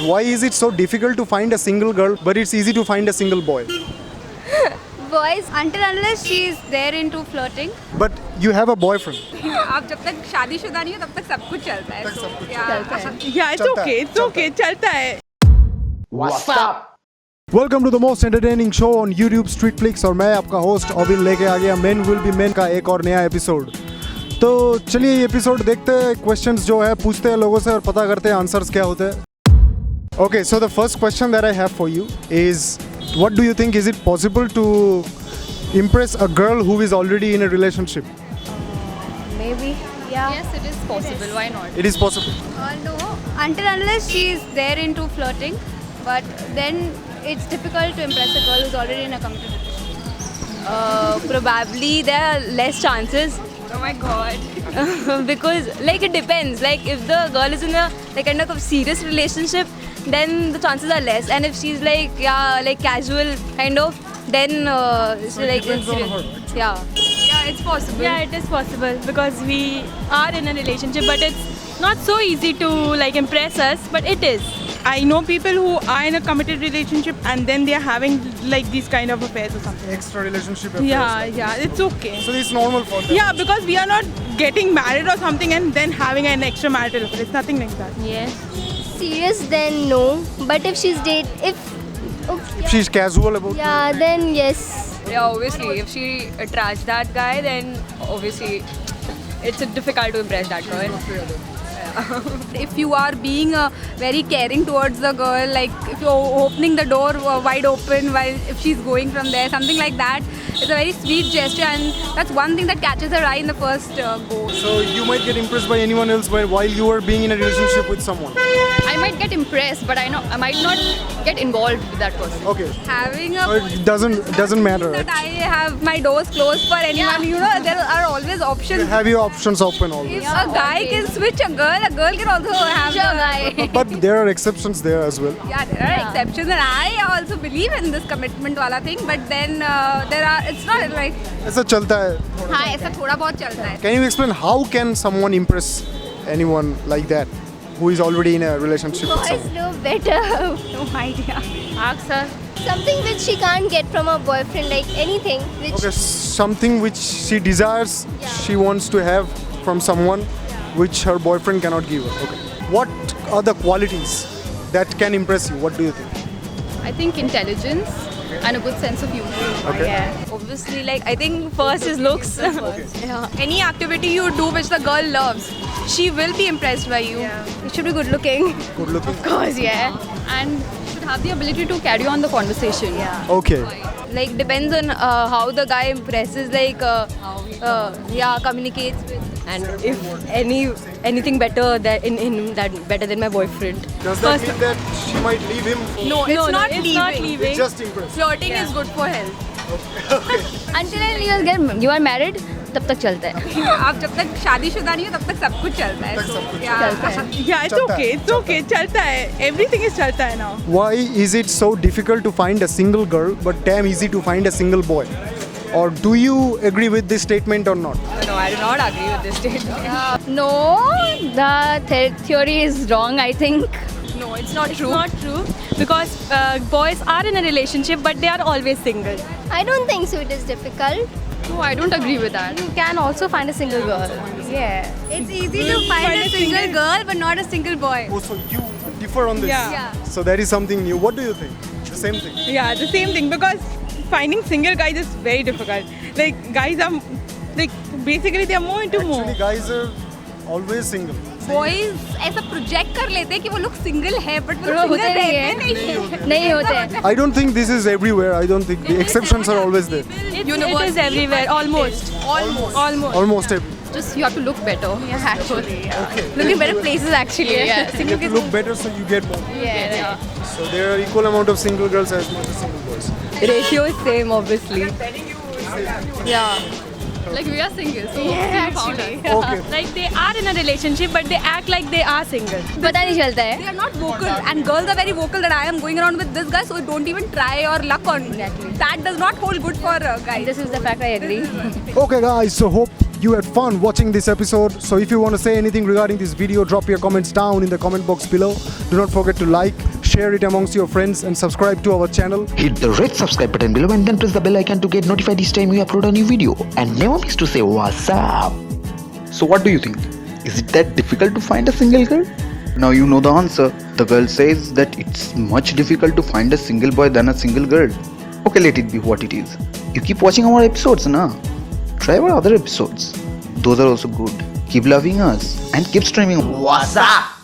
Why is it so difficult to find a single girl, but it's easy to find a single boy? Boys, until unless she is there into flirting. But you have a boyfriend. आप जब तक शादीशुदा नहीं हो तब तक सब कुछ चलता है. Yeah, it's चलता okay. है, It's okay. चलता है. What's up? Welcome to the most entertaining show on YouTube Street Flicks और मैं आपका होस्ट अविन लेके आ गया मेन विल बी मेन का एक और नया एपिसोड. तो चलिए ये एपिसोड देखते हैं, क्वेश्चंस जो है पूछते हैं लोगों से और पता करते हैं आंसर्स क्या होते हैं. Okay, so the first question that I have for you is what do you think, is it possible to impress a girl who is already in a relationship? Maybe. Yeah. Yes, it is possible. Why not? It is possible. No. Until unless she is there into flirting, but then it's difficult to impress a girl who's already in a committed relationship. Probably there are less chances Oh my God. because like it depends. Like if the girl is in a like kind of serious relationship, then the chances are less. And if she's like like casual kind of, then it's like depends on serious. her, Yeah, it's possible. Yeah, it is possible because we are in a relationship, but it's not so easy to like impress us, but it is. I know people who are in a committed relationship and then they are having like these kind of affairs or something. Extra relationship affairs. Yeah, it's okay. So it's normal for them. Yeah, because we are not getting married or something and then having an extramarital affair. It's nothing like that. Yes. Serious, then no. But if she's If she's casual about it. then yes. Yeah, obviously, if she attracts that guy, then obviously it's difficult to impress that girl. If you are being very caring towards the girl, like if you're opening the door wide open while if she's going from there, something like that, it's a very sweet gesture, and that's one thing that catches her eye in the first go. So you might get impressed by anyone else while you are being in a relationship with someone. I might get impressed, but I might not get involved with that person. Okay. Having a So it doesn't matter. that I have my doors closed for anyone, you know, there are always You options. have your options open always. If a guy can switch a girl can also have Sure, the guy. But there are exceptions there as well. Yeah, there are exceptions, and I also believe in this commitment wala thing. But then it's not like ऐसा चलता है. हाँ ऐसा थोड़ा बहुत चलता है. Can you explain how can someone impress anyone like that who is already in a relationship with Boys someone? know better. No idea. Ask her. Something which she can't get from her boyfriend, like anything which. Okay, something which she desires, she wants to have from someone which her boyfriend cannot give her. Okay. What are the qualities that can impress you? What do you think? I think intelligence and a good sense of humor. Okay. Obviously, like I think first is looks. Any activity you do which the girl loves, she will be impressed by you. You should be good looking. Good looking. Course, yeah. And should have the ability to carry on the conversation. Okay. Like depends on how the guy impresses, like communicates with, and if anything better in that better than my boyfriend. Does that mean that she might leave him? No, it's not it's leaving. not leaving. It's just impress. Flirting is good for health. Until you are married, तब तक चलता है. आप जब तक शादीशुदा नहीं हो तब तक सब कुछ चलता है. Yeah, it's चलता okay. है. It's okay. चलता है. Everything is चलता है now. Why is it so difficult to find a single girl but damn easy to find a single boy? Or do you agree with this statement or not? No, I do not agree with this statement. No, the theory is wrong, I think. No, it's not It's true. not true because boys are in a relationship, but they are always single. I don't think so. It is difficult. No, I don't agree with that. You can also find a single girl. Yeah. It's easy to find a single girl but not a single boy. Oh, so you differ on this? Yeah. So that is something new. What do you think? The same thing? Yeah, the same thing because finding single guys is very difficult. Like guys are like basically they are more into Actually, more. guys are always single. Boys ऐसा project कर लेते हैं कि वो लोग single है but वो लोग होते सिंगल नहीं रहते हैं. नहीं. नहीं होते. I don't think this is everywhere. I don't think the exceptions are always there. It is everywhere, almost. Almost every. Just you have to look better. Yeah, actually. Okay. Looking better places actually. Yeah. You have to look better so you get more. Yeah. So there are equal amount of single girls as much as single boys. Ratio is same, obviously. Yeah. Like we are single. So actually. Okay. Like they are in a relationship, but they act like they are single. पता नहीं चलता है. They are not vocal, and girls are very vocal that I am going around with this guy, so don't even try your luck on that. Does not hold good for guys. This is the fact. I agree. Okay, guys. So hope you had fun watching this episode. So if you want to say anything regarding this video, drop your comments down in the comment box below. Do not forget to like, share it amongst your friends and subscribe to our channel. Hit the red subscribe button below and then press the bell icon to get notified each time we upload a new video. And never miss to say what's up. So what do you think? Is it that difficult to find a single girl? Now you know the answer. The girl says that it's much difficult to find a single boy than a single girl. Okay, let it be what it is. You keep watching our episodes, na? Try our other episodes. Those are also good. Keep loving us and keep streaming. What's up?